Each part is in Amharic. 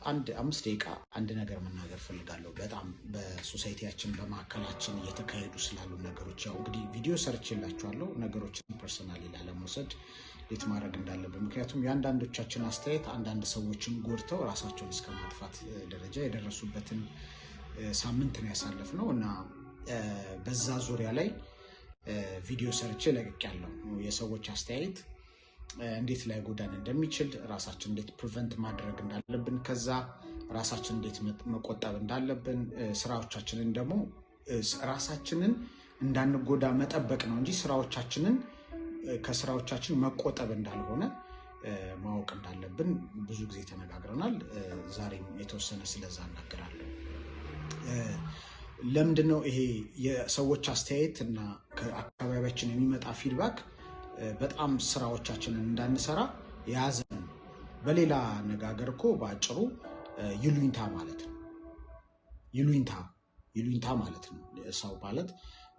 አንድ 5 ደቂቃ አንድ ነገር መናገር ፈልጋለሁ በጣም በሶሳይቲያችን በማከላችን እየተካሄዱ ስላሉ ነገሮች ያው እንግዲህ ቪዲዮ ሰርችላችኋለሁ ነገሮችን ፐርሰናሊ ላለመውሰድ ሌት ማድረግ እንዳለበት ምክንያቱም ያንዳንዶቻችን አስተያየት አንዳንድ ሰዎችን ጎድተው ራሳቸውን እስከማጥፋት ደረጃ የደረሱበትን ሳምንት ነው ያሳለፍነው እና በዛ ዙሪያ ላይ ቪዲዮ ሰርቼ ለቅቄያለሁ የሰዎች አስተያየት እንዴት ላይ ጎዳን እንደሚችል ራሳችን እንዴት ፕሪቨንት ማድረግ እንዳለብን ከዛ ራሳችን እንዴት መቆጠብ እንዳለብን ስራዎቻችንን ደግሞ ራሳችንን እንዳንጎዳ መጠበቅ ነው እንጂ ስራዎቻችንን ከስራዎቻችን መቆጠብ እንዳልሆነ ማወቅ እንዳለብን ብዙ ጊዜ ተነጋግረናል ዛሬም የተወሰነ ስለዛ እናገራለሁ ለምንድነው ይሄ የሰዎች አስተያየት እና ከአካባቢያችን የሚመጣ ፊድባክ በጣም ስራዎቻችንን እንዳንሰራ ያዘን በሌላ ነጋገርኮ ባጭሩ ይሉኝታ ማለት ነው ይሉኝታ ማለት ነው ሰው ማለት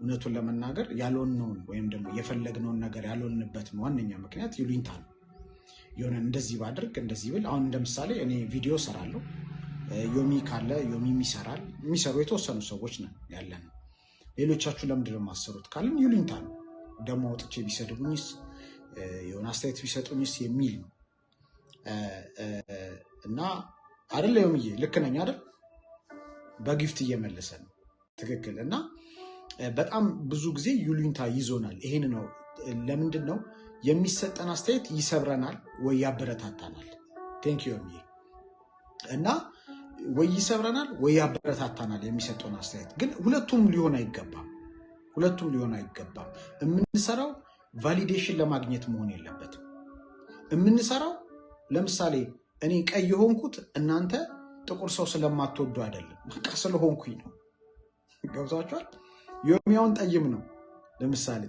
እውነቱን ለመናገር ያልሆነው ወይም ደግሞ የፈለግነው ነገር ያልሆነበት ዋነኛ ምክንያት ይሉኝታ ነው የሆነ እንደዚህ ባድርግ እንደዚህ ብል አሁን እንደምሳሌ እኔ ቪዲዮ ሰራለሁ ዮሚ ካለ ዮሚ የሚሰሩ የተወሰኑ ሰዎች ነን ያለን ሌሎቻችሁ ለምንድነው ማሰሩት ካልን ይሉኝታ ነው ደሞ ወጥቼ ቢሰድቡኝስ የሆነ አስተያየት ቢሰጡኝስ የሚል ነው እና አይደል ዮሚዬ ልክ ነኝ አይደል በጊፍት እየመለሰ ነው ትክክል እና በጣም ብዙ ጊዜ ይሉኝታ ይዞናል ይሄን ነው ለምንድነው የሚሰጠን አስተያየት ይሰብረናል ወይ ያበረታታናል ቴንክ ዩ ዮሚዬ እና ወይ ይሰብረናል ወይ ያበረታታናል የሚሰጠን አስተያየት ግን ሁለቱም ሊሆን አይገባም የምንሰራው ቫሊዴሽን ለማግኘት መሆን የለበትም የምንሰራው ለምሳሌ እኔ ቀይ ሆንኩት እናንተ ጥቁር ሰው ስለማትወዱ አይደለም በቃ ስለሆንኩኝ ነው ገብታችኋል ዮሚያውን ጠይም ነው ለምሳሌ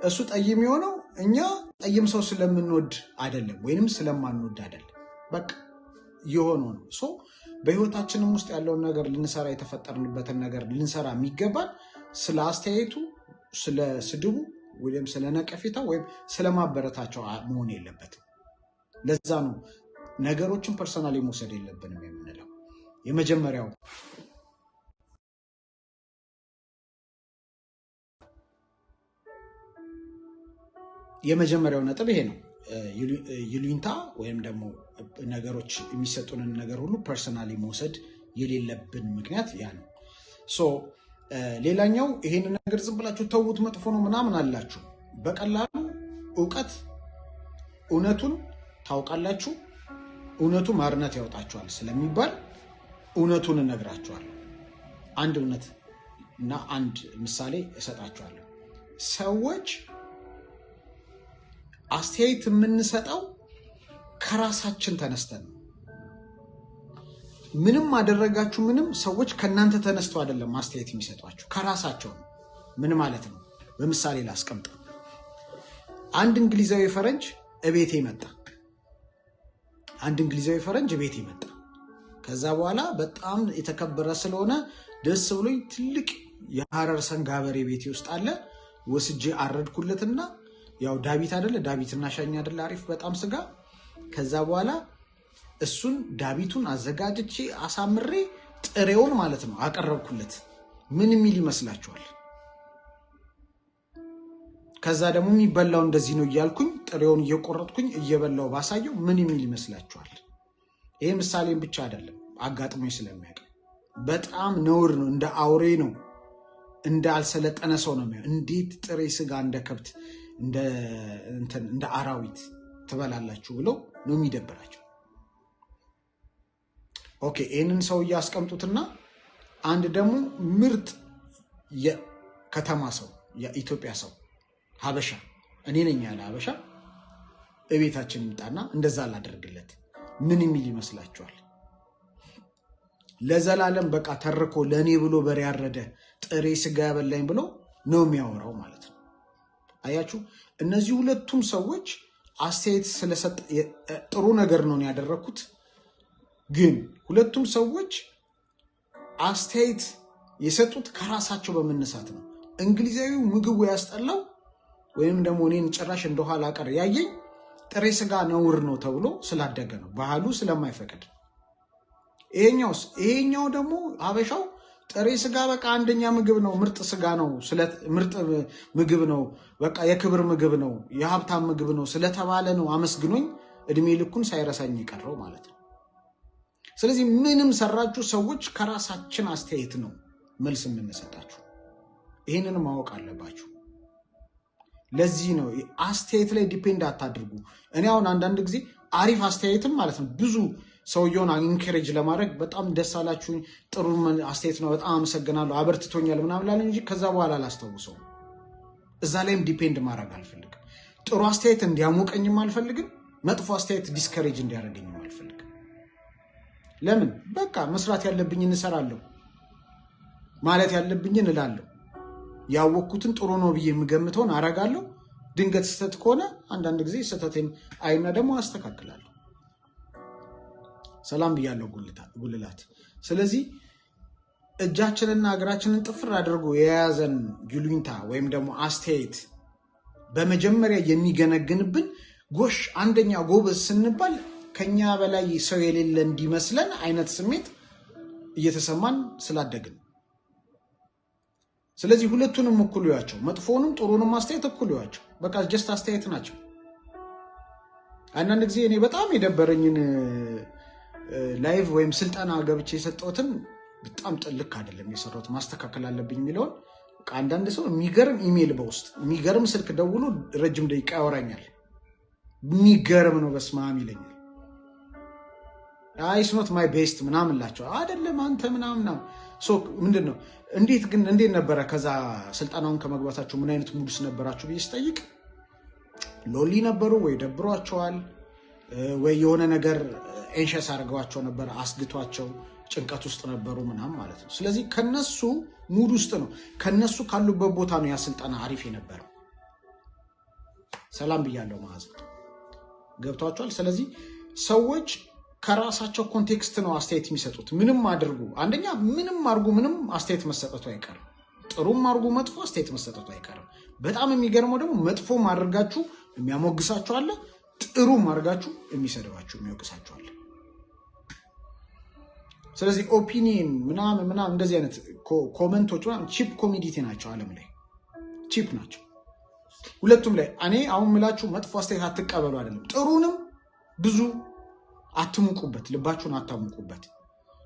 እሱ ጠይም የሆነው እኛ ጠይም ሰው ስለምንወድ አይደለም ወይንም ስለማንወድ አይደለም በቃ የሆነው ነው ሶ በህይወታችንም ውስጥ ያለውን ነገር ልንሰራ የተፈጠርንበትን ነገር ልንሰራ የሚገባል ስለ አስተያየቱ ስለ ስድቡ ወይም ስለ ነቀፌታው ወይም ስለ ማበረታቸው መሆን የለበትም ለዛ ነው ነገሮችን ፐርሰናሊ መውሰድ የለብንም የምንለው የመጀመሪያው ነጥብ ይሄ ነው ይሉኝታ ወይም ደግሞ ነገሮች የሚሰጡንን ነገር ሁሉ ፐርሰናሊ መውሰድ የሌለብን ምክንያት ያ ነው ሶ ሌላኛው ይሄን ነገር ዝም ብላችሁ ተውት መጥፎ ነው ምናምን አላችሁ በቀላሉ ዕውቀት እውነቱን ታውቃላችሁ እውነቱ ማርነት ያወጣችኋል ስለሚባል እውነቱን እነግራችኋለሁ አንድ እውነት እና አንድ ምሳሌ እሰጣችኋለሁ ሰዎች አስተያየት የምንሰጠው ከራሳችን ተነስተን ምንም አደረጋችሁ ምንም ሰዎች ከናንተ ተነስተው አይደለም አስተያየት የሚሰጧችሁ ከራሳቸው ነው ምን ማለት ነው በምሳሌ ላስቀምጥ አንድ እንግሊዛዊ ፈረንጅ እቤቴ መጣ ከዛ በኋላ በጣም የተከበረ ስለሆነ ደስ ብሎኝ ትልቅ የሐረር ሰንጋበሬ ቤቴ ውስጥ አለ ወስጄ አረድኩለትና ያው ዳቢትና ሻኛ አይደለ አሪፍ በጣም ስጋ ከዛ በኋላ እሱን ዳቢቱን አዘጋጅቼ አሳምሬ ጥሬውን ማለት ነው አቀረብኩለት ምን የሚል ይመስላችኋል ከዛ ደግሞ የሚበላው እንደዚህ ነው እያልኩኝ ጥሬውን እየቆረጥኩኝ እየበላው ባሳየው ምን የሚል ይመስላችኋል ይሄ ምሳሌን ብቻ አይደለም አጋጥሞኝ ስለሚያውቅ በጣም ነውር ነው እንደ አውሬ ነው እንደ አልሰለጠነ ሰው ነው እንዴት ጥሬ ስጋ እንደ ከብት እንደ አራዊት ትበላላችሁ ብለው ነው የሚደብራቸው ኦኬ ይሄንን ሰው ያስቀምጡትና አንድ ደግሞ ምርጥ የከተማ ሰው የኢትዮጵያ ሰው ሀበሻ እኔ ነኝ ያለ ሀበሻ እቤታችን ይምጣና እንደዛ ላደርግለት ምን የሚል ይመስላችኋል ለዘላለም በቃ ተርኮ ለኔ ብሎ በሬ ያረደ ጥሬ ስጋ ያበላኝ ብሎ ነው የሚያወራው ማለት ነው አያችሁ እነዚህ ሁለቱም ሰዎች አስተያየት ስለሰጠ ጥሩ ነገር ነው ያደረኩት ግን ሁለቱም ሰዎች አስተያየት የሰጡት ከራሳቸው በመነሳት ነው እንግሊዛዊው ምግቡ ያስጠላው ወይም ደግሞ እኔን ጭራሽ እንደኋላ ቀር ያየኝ ጥሬ ስጋ ነውር ነው ተብሎ ስላደገ ነው ባህሉ ስለማይፈቅድ ይሄኛው ደግሞ ሀበሻው ጥሬ ስጋ በቃ አንደኛ ምግብ ነው፣ ምርጥ ስጋ ነው፣ ምርጥ ምግብ ነው፣ በቃ የክብር ምግብ ነው፣ የሀብታም ምግብ ነው ስለተባለ ነው አመስግኖኝ እድሜ ልኩን ሳይረሳኝ ይቀረው ማለት ነው። ስለዚህ ምንም ሰራችሁ ሰዎች ከራሳችን አስተያየት ነው መልስ የምንሰጣችሁ። ይህንን ማወቅ አለባችሁ። ለዚህ ነው አስተያየት ላይ ዲፔንድ አታድርጉ። እኔ አሁን አንዳንድ ጊዜ አሪፍ አስተያየትም ማለት ነው ብዙ ሰውየውን ኢንከሬጅ ለማድረግ በጣም ደስ አላችሁ፣ ጥሩ አስተያየት ነው፣ በጣም አመሰግናለሁ፣ አበርትቶኛል ምናምን ላለ እንጂ ከዛ በኋላ አላስታውሰው። እዛ ላይም ዲፔንድ ማድረግ አልፈልግም። ጥሩ አስተያየት እንዲያሞቀኝም አልፈልግም፣ መጥፎ አስተያየት ዲስከሬጅ እንዲያደርገኝም አልፈልግም። ለምን በቃ መስራት ያለብኝን እሰራለሁ፣ ማለት ያለብኝን እላለሁ፣ ያወቅኩትን ጥሩ ነው ብዬ የምገምተውን አረጋለሁ። ድንገት ስህተት ከሆነ አንዳንድ ጊዜ ስህተቴን አይና ደግሞ አስተካክላለሁ። ሰላም ብያለሁ ጉልላት። ስለዚህ እጃችንና እግራችንን ጥፍር አድርጎ የያዘን ይሉኝታ ወይም ደግሞ አስተያየት በመጀመሪያ የሚገነግንብን ጎሽ አንደኛ ጎበዝ ስንባል ከኛ በላይ ሰው የሌለ እንዲመስለን አይነት ስሜት እየተሰማን ስላደግን፣ ስለዚህ ሁለቱንም እኩል ያቸው፣ መጥፎውንም ጥሩንም አስተያየት እኩል ያቸው። በቃ ጀስት አስተያየት ናቸው። አንዳንድ ጊዜ እኔ በጣም የደበረኝን ላይቭ ወይም ስልጠና ገብቼ የሰጠሁትን በጣም ጥልቅ አይደለም የሰራሁት ማስተካከል አለብኝ የሚለውን አንዳንድ ሰው የሚገርም ኢሜል በውስጥ የሚገርም ስልክ ደውሎ ረጅም ደቂቃ ያወራኛል። የሚገርም ነው በስማም ይለኛል። ኢትስ ኖት ማይ ቤስት ምናምን ላቸው አይደለም አንተ ምናምን ምንድነው እንዴት ነበረ ከዛ ስልጠናውን ከመግባታችሁ ምን አይነት ሙድስ ነበራችሁ ብዬ ስጠይቅ ሎሊ ነበሩ ወይ ደብሯቸዋል ወይ የሆነ ነገር ኤንሸስ አድርገዋቸው ነበር፣ አስግቷቸው ጭንቀት ውስጥ ነበሩ ምናምን ማለት ነው። ስለዚህ ከነሱ ሙድ ውስጥ ነው ከነሱ ካሉበት ቦታ ነው ያ ስልጠና አሪፍ የነበረው። ሰላም ብያለሁ ማዘ ገብቷቸዋል። ስለዚህ ሰዎች ከራሳቸው ኮንቴክስት ነው አስተያየት የሚሰጡት። ምንም አድርጉ አንደኛ ምንም አድርጉ ምንም አስተያየት መሰጠቱ አይቀርም። ጥሩም አድርጉ መጥፎ አስተያየት መሰጠቱ አይቀርም። በጣም የሚገርመው ደግሞ መጥፎም አድርጋችሁ የሚያሞግሳችሁ አለ፣ ጥሩም አድርጋችሁ የሚሰድባችሁ የሚወቅሳችሁ አለ። ስለዚህ ኦፒኒየን ምናምን እንደዚህ አይነት ኮመንቶች ቺፕ ኮሚዲቲ ናቸው፣ ዓለም ላይ ቺፕ ናቸው ሁለቱም ላይ። እኔ አሁን ምላችሁ መጥፎ አስተያየት አትቀበሉ አይደለም፣ ጥሩንም ብዙ አትሙቁበት፣ ልባችሁን አታሙቁበት።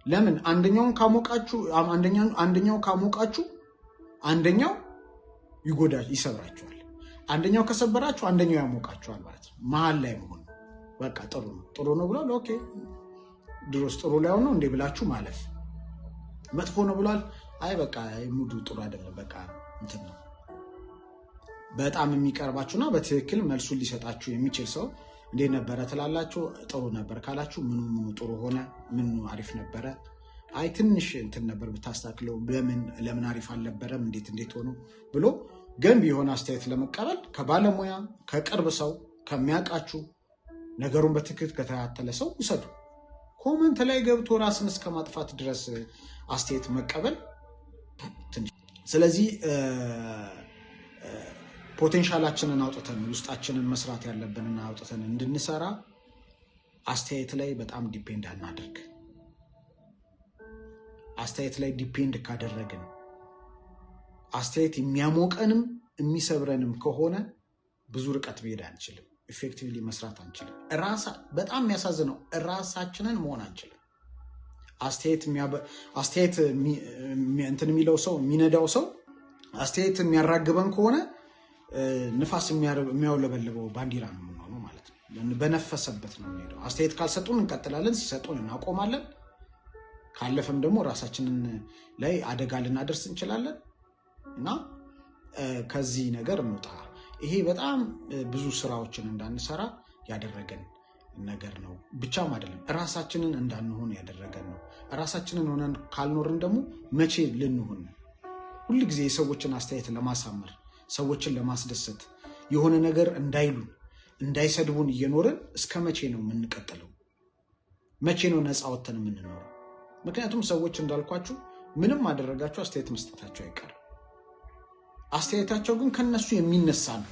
ለምን አንደኛው ካሞቃችሁ አንደኛው ይጎዳል ይሰብራችኋል፣ አንደኛው ከሰበራችሁ አንደኛው ያሞቃችኋል ማለት ነው። መሀል ላይ መሆን በቃ ጥሩ ነው ብሏል፣ ኦኬ ድሮስ ጥሩ ላይ ነው እንዴ ብላችሁ ማለፍ። መጥፎ ነው ብሏል፣ አይ በቃ ሙዱ ጥሩ አይደለም በቃ እንትን ነው። በጣም የሚቀርባችሁና በትክክል መልሱን ሊሰጣችሁ የሚችል ሰው እንዴት ነበረ ትላላችሁ? ጥሩ ነበር ካላችሁ ምኑ ጥሩ ሆነ? ምኑ አሪፍ ነበረ? አይ ትንሽ እንትን ነበር ብታስተካክለው፣ ለምን አሪፍ አልነበረም? እንዴት ሆኖ ብሎ ገንቢ የሆነ አስተያየት ለመቀበል ከባለሙያ ከቅርብ ሰው ከሚያውቃችሁ ነገሩን በትክክል ከተከታተለ ሰው ውሰዱ። ኮመንት ላይ ገብቶ ራስን እስከ ማጥፋት ድረስ አስተያየት መቀበል ትንሽ። ስለዚህ ፖቴንሻላችንን አውጥተን ውስጣችንን መስራት ያለብንና አውጥተን እንድንሰራ አስተያየት ላይ በጣም ዲፔንድ አናድርግ። አስተያየት ላይ ዲፔንድ ካደረግን አስተያየት የሚያሞቀንም የሚሰብረንም ከሆነ ብዙ ርቀት መሄድ አንችልም፣ ኢፌክቲቭሊ መስራት አንችልም። በጣም የሚያሳዝነው ራሳችንን መሆን አንችልም። አስተያየት እንትን የሚለው ሰው የሚነዳው ሰው አስተያየት የሚያራግበን ከሆነ ንፋስ የሚያውለበልበው ባንዲራ ነው የምንሆነው ማለት ነው። በነፈሰበት ነው የሚሄደው። አስተያየት ካልሰጡን እንቀጥላለን፣ ሲሰጡን እናቆማለን። ካለፈም ደግሞ ራሳችንን ላይ አደጋ ልናደርስ እንችላለን እና ከዚህ ነገር እንውጣ። ይሄ በጣም ብዙ ስራዎችን እንዳንሰራ ያደረገን ነገር ነው። ብቻም አይደለም ራሳችንን እንዳንሆን ያደረገን ነው። ራሳችንን ሆነን ካልኖርን ደግሞ መቼ ልንሆን? ሁልጊዜ የሰዎችን አስተያየት ለማሳመር ሰዎችን ለማስደሰት የሆነ ነገር እንዳይሉን እንዳይሰድቡን እየኖርን እስከ መቼ ነው የምንቀጥለው? መቼ ነው ነፃ ወጥተን የምንኖረው? ምክንያቱም ሰዎች እንዳልኳችሁ ምንም አደረጋችሁ አስተያየት መስጠታቸው አይቀርም። አስተያየታቸው ግን ከነሱ የሚነሳ ነው።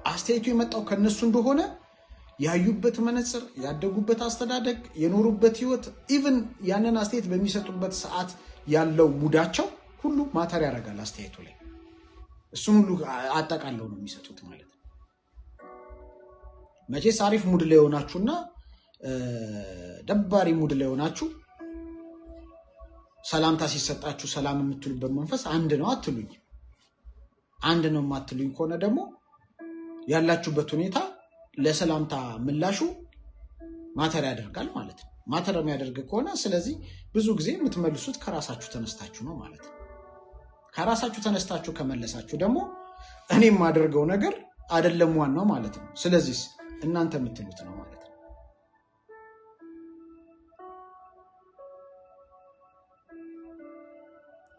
አስተያየቱ የመጣው ከነሱ እንደሆነ ያዩበት መነጽር ያደጉበት አስተዳደግ የኖሩበት ህይወት ኢቭን ያንን አስተያየት በሚሰጡበት ሰዓት ያለው ሙዳቸው ሁሉ ማተር ያደርጋል አስተያየቱ ላይ እሱን ሁሉ አጠቃለው ነው የሚሰጡት ማለት ነው መቼስ አሪፍ ሙድ ላይ ሆናችሁና ደባሪ ሙድ ላይ ሆናችሁ ሰላምታ ሲሰጣችሁ ሰላም የምትሉበት መንፈስ አንድ ነው አትሉኝ አንድ ነው ማትሉኝ ከሆነ ደግሞ ያላችሁበት ሁኔታ ለሰላምታ ምላሹ ማተር ያደርጋል ማለት ነው ማተር የሚያደርግ ከሆነ ስለዚህ ብዙ ጊዜ የምትመልሱት ከራሳችሁ ተነስታችሁ ነው ማለት ነው ከራሳችሁ ተነስታችሁ ከመለሳችሁ ደግሞ እኔ የማደርገው ነገር አይደለም ዋናው ማለት ነው ስለዚህ እናንተ የምትሉት ነው ማለት ነው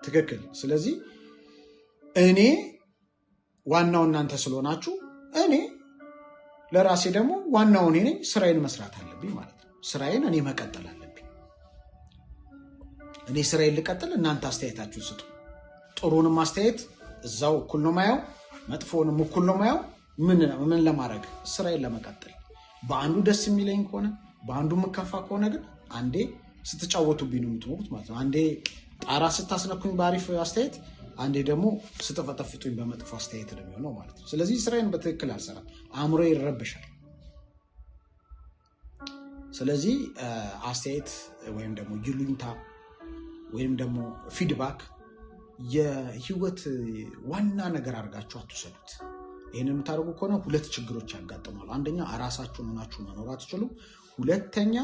ትክክል ስለዚህ እኔ ዋናው እናንተ ስለሆናችሁ እኔ ለራሴ ደግሞ ዋናው እኔ ነኝ ስራዬን መስራት አለብኝ ማለት ነው ስራዬን እኔ መቀጠል አለብኝ እኔ ስራዬን ልቀጥል እናንተ አስተያየታችሁን ስጡ ጥሩንም አስተያየት እዛው እኩል ነው ማየው መጥፎንም እኩል ነው ማየው ምን ለማድረግ ስራዬን ለመቀጠል በአንዱ ደስ የሚለኝ ከሆነ በአንዱ መከፋ ከሆነ ግን አንዴ ስትጫወቱብኝ ነው የምትሞቱት ማለት ነው አንዴ ጣራ ስታስነኩኝ ባሪፍ አስተያየት አንዴ ደግሞ ስትፈጠፍጡኝ በመጥፎ አስተያየት ነው የሚሆነው ማለት ነው ስለዚህ ስራዬን በትክክል አልሰራም አእምሮዬ ይረበሻል ስለዚህ አስተያየት ወይም ደግሞ ይሉኝታ ወይም ደግሞ ፊድባክ የህይወት ዋና ነገር አድርጋችሁ አትወሰዱት ይሄንን የምታደርጉ ከሆነ ሁለት ችግሮች ያጋጥማሉ አንደኛ ራሳችሁን ሆናችሁ መኖር አትችሉም ሁለተኛ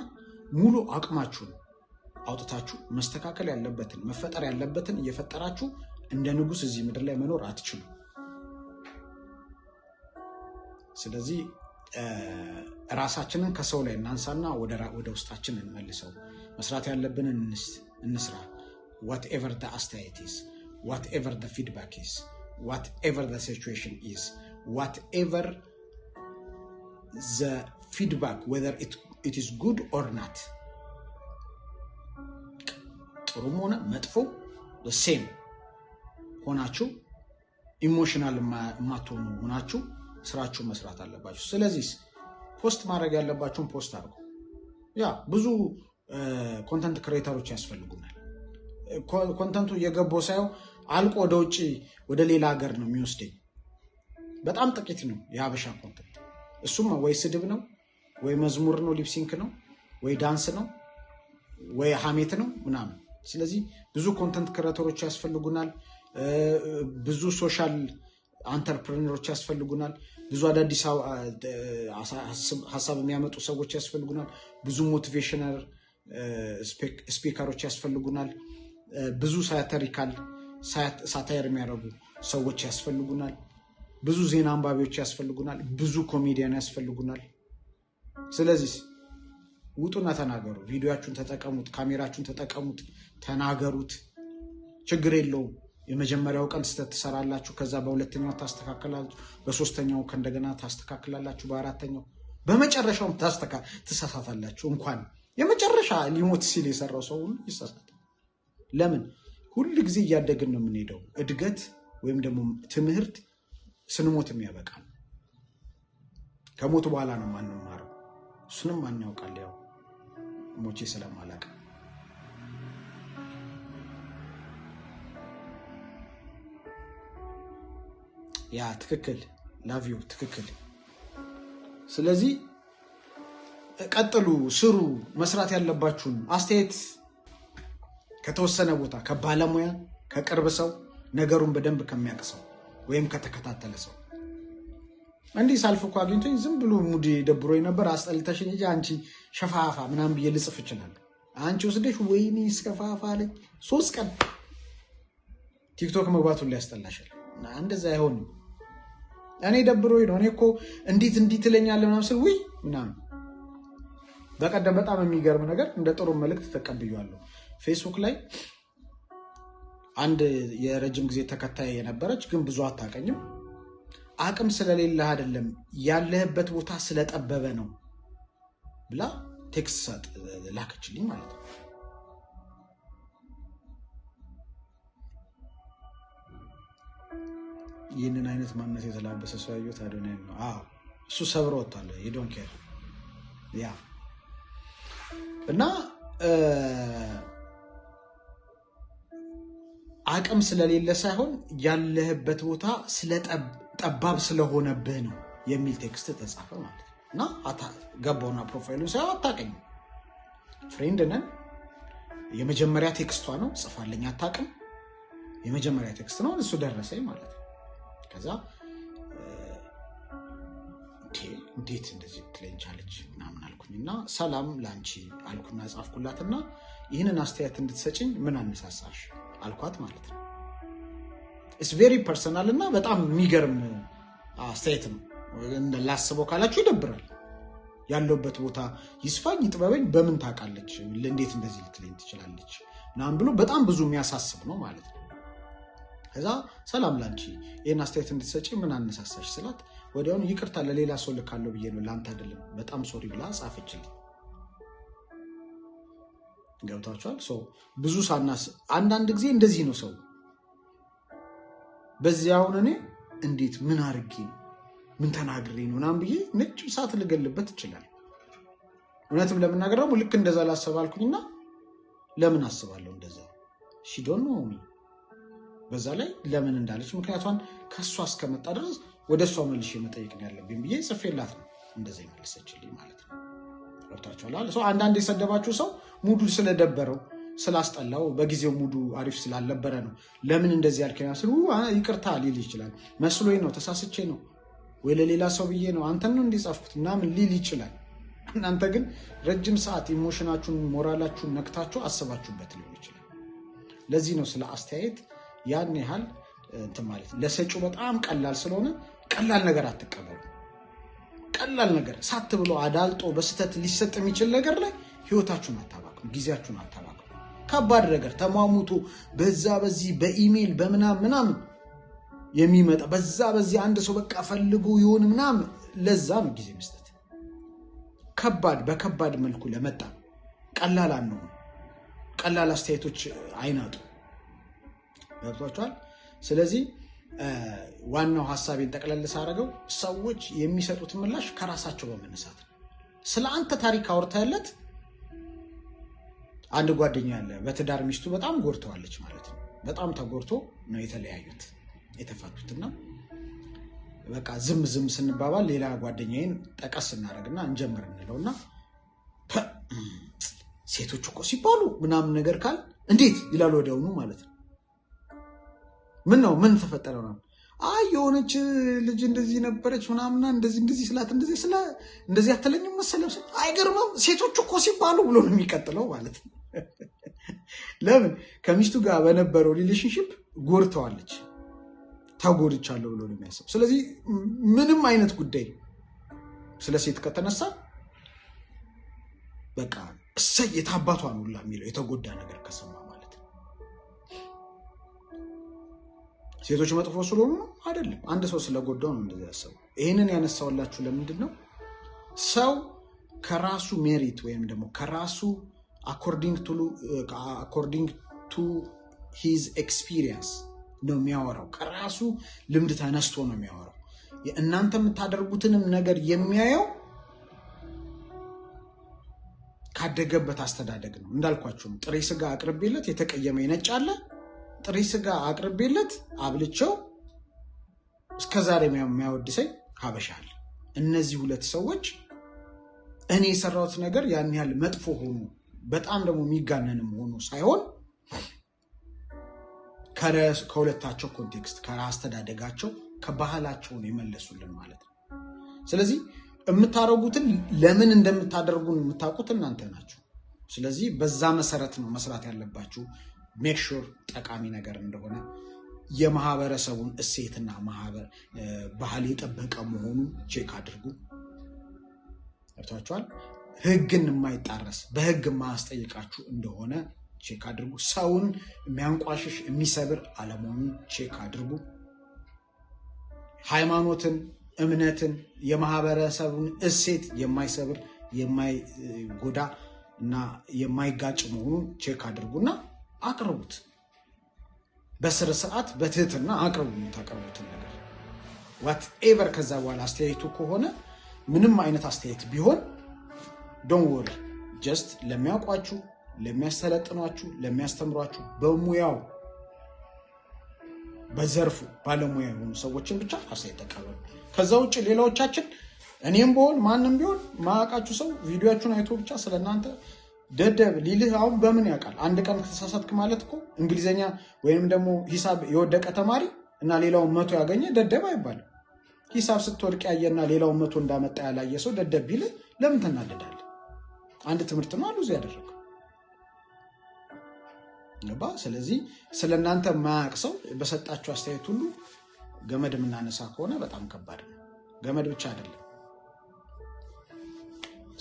ሙሉ አቅማችሁን አውጥታችሁ መስተካከል ያለበትን መፈጠር ያለበትን እየፈጠራችሁ እንደ ንጉስ እዚህ ምድር ላይ መኖር አትችሉ ስለዚህ ራሳችንን ከሰው ላይ እናንሳና ወደ ውስጣችን እንመልሰው መስራት ያለብንን እንስራ whatever the አስተያየት is whatever the feedback is whatever the situation is whatever the feedback whether it is good or not ጥሩም ሆነ መጥፎ the same ሆናችሁ ኢሞሽናል ማትሆኑ ሆናችሁ ስራችሁ መስራት አለባችሁ ስለዚህ ፖስት ማድረግ ያለባችሁን ፖስት አድርጉ ያ ብዙ ኮንተንት ክሬተሮች ያስፈልጉናል ኮንተንቱ የገባው ሳይው አልቆ ወደ ውጪ ወደ ሌላ ሀገር ነው የሚወስደኝ በጣም ጥቂት ነው የሀበሻ ኮንተንት እሱም ወይ ስድብ ነው ወይ መዝሙር ነው ሊፕሲንክ ነው ወይ ዳንስ ነው ወይ ሐሜት ነው ምናምን ስለዚህ ብዙ ኮንተንት ክሬተሮች ያስፈልጉናል ብዙ ሶሻል አንተርፕረነሮች ያስፈልጉናል ብዙ አዳዲስ ሐሳብ የሚያመጡ ሰዎች ያስፈልጉናል ብዙ ሞቲቬሽናል ስፒከሮች ያስፈልጉናል ብዙ ሳታየር የሚያደርጉ ሰዎች ያስፈልጉናል ብዙ ዜና አንባቢዎች ያስፈልጉናል ብዙ ኮሜዲያን ያስፈልጉናል ስለዚህ ውጡና ተናገሩ ቪዲዮአችሁን ተጠቀሙት ካሜራችሁን ተጠቀሙት ተናገሩት ችግር የለውም የመጀመሪያው ቀን ስተት ተሰራላችሁ ከዛ በሁለተኛው ታስተካክላላችሁ በሶስተኛው ከእንደገና ታስተካክላላችሁ በአራተኛው በመጨረሻው ተሳሳታላችሁ እንኳን የመጨረሻ ሊሞት ሲል የሰራው ሰው ሁሉ ይሳሳታል ለምን ሁሉ ጊዜ እያደግን ነው የምንሄደው እድገት ወይም ደግሞ ትምህርት ስንሞት የሚያበቃ ከሞት በኋላ ነው ማንማረው እሱንም ማን ያውቃል ያው ሞቼ ስለማላቀ ያ ትክክል ላቪው ትክክል ስለዚህ ቀጥሉ ስሩ መስራት ያለባችሁን አስተያየት ከተወሰነ ቦታ ከባለሙያ ከቅርብ ሰው ነገሩን በደንብ ከሚያቀሰው ወይም ከተከታተለ ሰው እንዲህ ሳልፈው አግኝቶኝ ዝም ብሎ ሙዲ ደብሮኝ ነበር አስጠልተሽኝ እንጂ አንቺ ሸፋፋ ምናምን ብዬ ልጽፍ ይችላል አንቺ ወስደሽ ወይኔ ስከፋፋ አለኝ 3 ቀን ቲክቶክ መግባቱን ሊያስጠላሻል እንደዛ አይሆንም እኔ ደብሮኝ ነው እኔ እኮ እንዴት ትለኛለህ ምናምን ስል ወይ ምናምን በቀደም በጣም የሚገርም ነገር እንደ ጥሩ መልእክት ተቀብያለሁ ፌስቡክ ላይ አንድ የረጅም ጊዜ ተከታይ የነበረች ግን ብዙ አታቀኝም አቅም ስለሌለ አይደለም ያለህበት ቦታ ስለጠበበ ነው ብላ ቴክስት ላከችልኝ ማለት ነው ይህንን አይነት ማንነት የተላበሰ ሰው ያዩት አዶናይ ነው እሱ ሰብሮ ወጣለ you don't care ያ እና አቅም ስለሌለ ሳይሆን ያለህበት ቦታ ጠባብ ስለሆነብህ ነው የሚል ቴክስት ተጻፈ ማለት ነው። እና ገባውና ፕሮፋይሉን ሳይሆን አታውቅኝ ፍሬንድ ነን የመጀመሪያ ቴክስቷ ነው ጽፋለኝ አታውቅም የመጀመሪያ ቴክስት ነው እሱ ደረሰኝ ማለት ነው። ከዛ እንዴት እንደዚህ ትለኛለች ምናምን አልኩኝና ሰላም ላንቺ አልኩና ጻፍኩላትና ይሄንን አስተያየት እንድትሰጪኝ ምን አነሳሳሽ አልኳት ማለት ነው። it's very personal እና በጣም የሚገርም አስተያየት ነው። እንደላስበው ካላችሁ ይደብራል። ያለውበት ቦታ ይስፋኝ ይጥበበኝ በምን ታውቃለች እንዴት እንደዚህ ልትለኝ ትችላለች ምናምን ብሎ በጣም ብዙ የሚያሳስብ ነው ማለት ነው። ከዛ ሰላም ላንቺ ይሄን አስተያየት እንድትሰጪኝ ምን አነሳሳሽ ስላት ወዲያውኑ ይቅርታ ለሌላ ሰው ልካለው ብዬ ነው ላንተ አይደለም በጣም ሶሪ ብላ ጻፈችልኝ። ገብታችኋል? ብዙ ሳናስ አንዳንድ ጊዜ እንደዚህ ነው ሰው በዚያው እኔ እንዴት ምን አርጌ ምን ተናግሬ ነው ናም ብዬ ነጭ ሰዓት ልገልበት ይችላል። እውነትም ለምናገር ደግሞ ልክ እንደዛ ላሰባልኩኝና ለምን አስባለሁ እንደዛ she don't know me በዛ ላይ ለምን እንዳለች ምክንያቱም ከሷ እስከመጣ ድረስ ወደሷ መልሼ መጠየቅ ያለብኝ ብዬ ጽፌላት ነው እንደዛ ይመልሰችልኝ ማለት ነው። ገብታችኋል? አንዳንድ የሰደባችሁ ሰው ሙዱ ስለደበረው ስላስጠላው በጊዜው ሙዱ አሪፍ ስላልነበረ ነው ለምን እንደዚህ ያልከኝ አስሩ ይቅርታ ሊል ይችላል። መስሎኝ ነው ተሳስቼ ነው ወይ ለሌላ ሰው ብዬ ነው አንተን ነው እንዲጻፍኩት ምናምን ሊል ይችላል። እናንተ ግን ረጅም ሰዓት ኢሞሽናችሁን ሞራላችሁን ነክታችሁ አስባችሁበት ሊሆን ይችላል። ለዚህ ነው ስለ አስተያየት ያን ያህል ማለት ለሰጪው በጣም ቀላል ስለሆነ ቀላል ነገር አትቀበሉ። ቀላል ነገር ሳት ብሎ አዳልጦ በስተት ሊሰጥ የሚችል ነገር ላይ ህይወታችሁን አታባክኑ፣ ጊዜያችሁን አታባክኑ። ከባድ ነገር ተማሙቶ በዚህ በኢሜል በምናምን የሚመጣ በዚህ አንድ ሰው በቃ ፈልጉ ይሁን ምናምን ለዛ ነው ጊዜ መስጠት። በከባድ መልኩ ለመጣ ቀላል ነው። ቀላል አስተያየቶች አይናጡ። ገብቷችኋል? ስለዚህ ዋናው ሐሳቤን ተቀለል ሳረገው ሰዎች የሚሰጡት ምላሽ ከራሳቸው በመነሳት ስለ አንተ ታሪክ አውርታለት አንድ ጓደኛ ያለ በትዳር ሚስቱ በጣም ጎርተዋለች ማለት ነው። በጣም ተጎርቶ ነው የተለያዩት የተፋቱትና በቃ ዝም ስንባባል ሌላ ጓደኛዬን ጠቀስ እናደርግና እንጀምር እንለውና ሴቶች እኮ ሲባሉ ምናምን ነገር ካል እንዴት ይላል ወዲያውኑ ማለት ነው። ምን ተፈጠረ ነው የሆነች ልጅ እንደዚህ ነበረች ምናምና እንደዚህ ስላት እንደዚህ አትለኝም መሰለም አይገርምም ሴቶች እኮ ሲባሉ ብሎ ነው የሚቀጥለው ማለት ነው። ለምን ከሚስቱ ጋር በነበረው ሪሌሽንሺፕ ጎርተዋለች ተጎድቻለሁ ብሎ ነው የሚያስብ። ስለዚህ ምንም አይነት ጉዳይ ስለ ሴት ከተነሳ በቃ እሰይ የታባቷ ነው ሁላ የሚለው የተጎዳ ነገር ከሰማ ማለት ነው። ሴቶች መጥፎ ስለሆኑ አይደለም፣ አንድ ሰው ስለጎዳው ነው እንደዛ ያሰበው። ይሄንን ያነሳውላችሁ ለምንድን ነው? ሰው ከራሱ ሜሪት ወይም ደግሞ ከራሱ according to his experience ነው የሚያወራው። ከራሱ ልምድ ተነስቶ ነው የሚያወራው። እናንተ የምታደርጉትንም ነገር የሚያየው ካደገበት አስተዳደግ ነው። እንዳልኳችሁ ጥሬ ስጋ አቅርቤለት የተቀየመ ይነጫለ፣ ጥሬ ስጋ አቅርቤለት አብልቸው እስከዛሬ የሚያወድሰኝ ሀበሻል። እነዚህ ሁለት ሰዎች እኔ የሰራሁት ነገር ያን ያህል መጥፎ ሆኖ በጣም ደግሞ የሚጋነንም ሆኖ ሳይሆን ከሁለታቸው ኮንቴክስት ከአስተዳደጋቸው ከባህላቸው ነው የመለሱልን ማለት ነው። ስለዚህ የምታረጉትን ለምን እንደምታደርጉን የምታውቁት እናንተ ናችሁ። ስለዚህ በዛ መሰረት ነው መስራት ያለባችሁ። ሜክ ሹር ጠቃሚ ነገር እንደሆነ የማህበረሰቡን እሴትና ባህል የጠበቀ መሆኑን ቼክ አድርጉ። አርታችኋል? ህግን የማይጣረስ በህግ ማስጠይቃችሁ እንደሆነ ቼክ አድርጉ። ሰውን የሚያንቋሽሽ የሚሰብር አለመሆኑን ቼክ አድርጉ። ሃይማኖትን፣ እምነትን፣ የማህበረሰቡን እሴት የማይሰብር የማይጎዳ እና የማይጋጭ መሆኑን ቼክ አድርጉና አቅርቡት። በስር ሰዓት በትህትና አቅርቡ የምታቀርቡትን ነገር whatever። ከዛ በኋላ አስተያየቱ ከሆነ ምንም አይነት አስተያየት ቢሆን ዶንት ወሪ ጀስት ለሚያውቋችሁ ለሚያስተለጥኗችሁ ለሚያስተምሯችሁ በሙያው በዘርፉ ባለሙያ የሆኑ ሰዎችን ብቻ አስተያየት ተቀበሉ። ከዛ ውጭ ሌላዎቻችን እኔም ቢሆን ማንም ቢሆን ማያውቃችሁ ሰው ቪዲዮአችሁን አይቶ ብቻ ስለናንተ ደደብ ሊልህ አሁን በምን ያውቃል? አንድ ቀን ከተሳሳትክ ማለት እኮ እንግሊዘኛ ወይንም ደግሞ ሂሳብ የወደቀ ተማሪ እና ሌላውን 100 ያገኘ ደደብ አይባልም። ሂሳብ ስትወድቅ ያየና ሌላውን 100 እንዳመጣ ያላየ ሰው ደደብ ቢልህ ለምን ትናደዳለህ? አንድ ትምህርት ነው አሉ ያደረገው ነባ። ስለዚህ ስለናንተ ማያውቅ ሰው በሰጣችሁ አስተያየት ሁሉ ገመድ የምናነሳ ከሆነ በጣም ከባድ ነው። ገመድ ብቻ አይደለም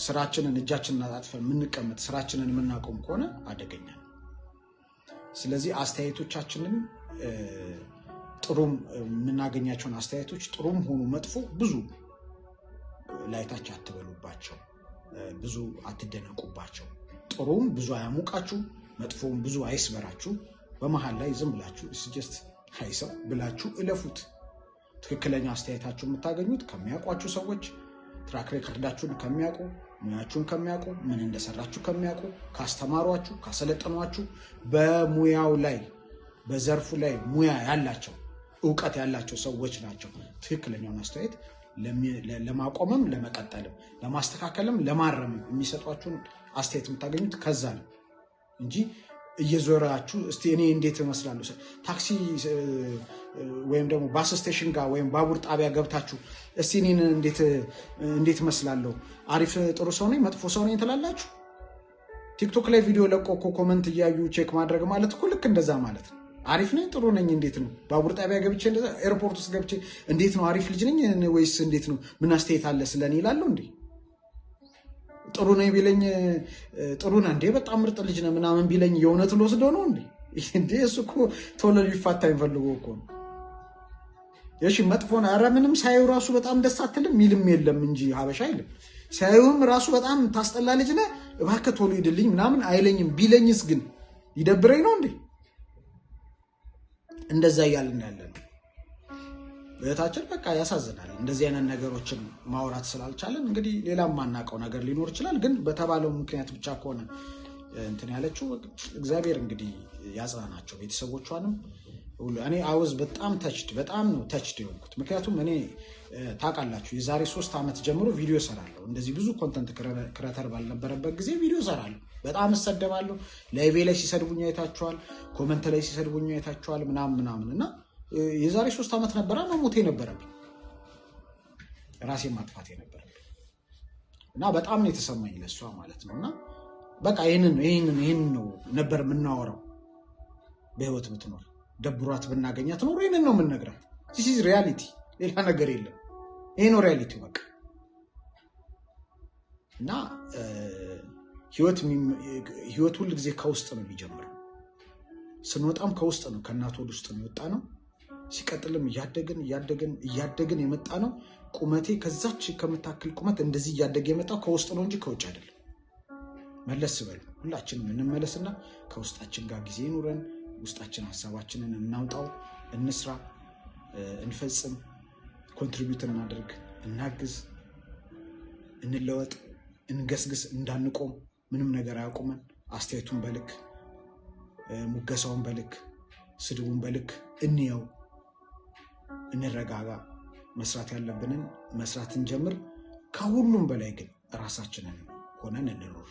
ስራችንን እጃችንን አጣጥፈን የምንቀመጥ ስራችንን የምናቆም ከሆነ አደገኛ ነው። ስለዚህ አስተያየቶቻችንን ጥሩም የምናገኛቸውን አስተያየቶች ጥሩም ሆኑ መጥፎ ብዙ ላይታች አትበሉባቸው፣ ብዙ አትደነቁባቸው። ጥሩም ብዙ አያሙቃችሁ፣ መጥፎም ብዙ አይስበራችሁ። በመሃል ላይ ዝም ብላችሁ ስጀስት ሃይሰው ብላችሁ እለፉት። ትክክለኛ አስተያየታችሁ የምታገኙት ከሚያውቋችሁ ሰዎች፣ ትራክ ሬከርዳችሁን ከሚያውቁ፣ ሙያችሁን ከሚያውቁ፣ ምን እንደሰራችሁ ከሚያውቁ፣ ካስተማሯችሁ፣ ካሰለጠኗችሁ፣ በሙያው ላይ በዘርፉ ላይ ሙያ ያላቸው ዕውቀት ያላቸው ሰዎች ናቸው። ትክክለኛውን አስተያየት ለማቆምም ለመቀጠልም ለማስተካከልም ለማረም የሚሰጧችሁን አስተያየት የምታገኙት ከዛ ነው እንጂ እየዞራችሁ እስቲ እኔ እንዴት እመስላለሁ ታክሲ ወይም ደግሞ ባስ ስቴሽን ጋር ወይም ባቡር ጣቢያ ገብታችሁ እስቲ እኔን እንዴት እመስላለሁ አሪፍ ጥሩ ሰው ነኝ መጥፎ ሰው ነኝ ትላላችሁ። ቲክቶክ ላይ ቪዲዮ ለቆ ኮሜንት እያዩ ቼክ ማድረግ ማለት እኮ ልክ እንደዛ ማለት ነው። አሪፍ ነኝ ጥሩ ነኝ እንዴት ነው ባቡር ጣቢያ ገብቼ እንደዛ ኤርፖርት ውስጥ ገብቼ እንዴት ነው አሪፍ ልጅ ነኝ ወይስ እንዴት ነው ምን አስተያየት አለ ስለኔ ይላለው እንዴ? ጥሩ ነኝ ቢለኝ ጥሩ ነህ እንዴ በጣም ምርጥ ልጅ ነህ ምናምን ቢለኝ የእውነት ልወስደው ነው እንዴ? እሱ እኮ ቶሎ ሊፋታ የሚፈልገው እኮ ነው። እሺ መጥፎ ነው ኧረ ምንም ሳይው ራሱ በጣም ደስ አትልም ሚልም የለም እንጂ ሀበሻ አይልም። ሳይውም ራሱ በጣም ታስጠላ ልጅ ነህ እባክህ ቶሎ ሂድልኝ ምናምን አይለኝም። ቢለኝስ ግን ይደብረኝ ነው እንዴ? እንደዛ እያልን ያለ ነው በእታችን። በቃ ያሳዝናል። እንደዚህ አይነት ነገሮችን ማውራት ስላልቻለን እንግዲህ ሌላም ማናቀው ነገር ሊኖር ይችላል። ግን በተባለው ምክንያት ብቻ ከሆነ እንትን ያለችው እግዚአብሔር እንግዲህ ያጽናናቸው ቤተሰቦቿንም ሁሉ። እኔ አውዝ በጣም በጣም ነው ተችድ የሆንኩት። ምክንያቱም እኔ ታውቃላችሁ የዛሬ 3 ዓመት ጀምሮ ቪዲዮ ሰራለሁ። እንደዚህ ብዙ ኮንተንት ክሬተር ባልነበረበት ጊዜ ቪዲዮ ሰራለሁ። በጣም እሰደባለሁ። ላይቭ ላይ ሲሰድቡኝ አይታችኋል፣ ኮመንት ላይ ሲሰድቡኝ አይታችኋል ምናምን እና የዛሬ 3 ዓመት ነበር መሞቴ ነበረብኝ፣ ራሴ ማጥፋቴ ነበረብኝ እና በጣም ነው የተሰማኝ ለሷ ማለት ነውና በቃ ይሄንን ነው ነበር የምናወራው። በህይወት ብትኖር ደብሯት ብናገኛት ኖር ይሄንን ነው የምንነግራት። this is reality፣ ሌላ ነገር የለም። ይሄ ነው ሪያሊቲ በቃ። እና ህይወት ሁሉ ጊዜ ከውስጥ ነው የሚጀምረው። ስንወጣም ከውስጥ ነው፣ ከእናት ወድ ውስጥ ነው የወጣ ነው። ሲቀጥልም እያደግን የመጣ ነው። ቁመቴ ከዛች ከምታክል ቁመት እንደዚህ እያደገ የመጣው ከውስጥ ነው እንጂ ከውጭ አይደለም። መለስ በሉ ሁላችንም እንመለስና ከውስጣችን ጋር ጊዜ ይኑረን። ውስጣችን ሐሳባችንን እናውጣው፣ እንስራ፣ እንፈጽም፣ ኮንትሪቢዩት እናድርግ፣ እናግዝ፣ እንለወጥ፣ እንገስግስ፣ እንዳንቆም። ምንም ነገር አያቆመን። አስተያየቱን በልክ ሙገሳውን በልክ ስድቡን በልክ እንየው፣ እንረጋጋ። መስራት ያለብንን መስራት እንጀምር። ከሁሉም በላይ ግን ራሳችንን ሆነን እንኖር፣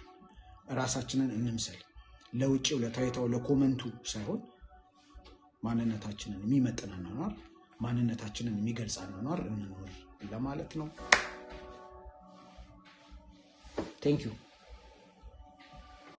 ራሳችንን እንምሰል። ለውጪው ለታይታው ለኮመንቱ ሳይሆን ማንነታችንን የሚመጥነን ነው፣ ማንነታችንን የሚገልጸን ነው እንኖር ለማለት ነው። ቴንክ ዩ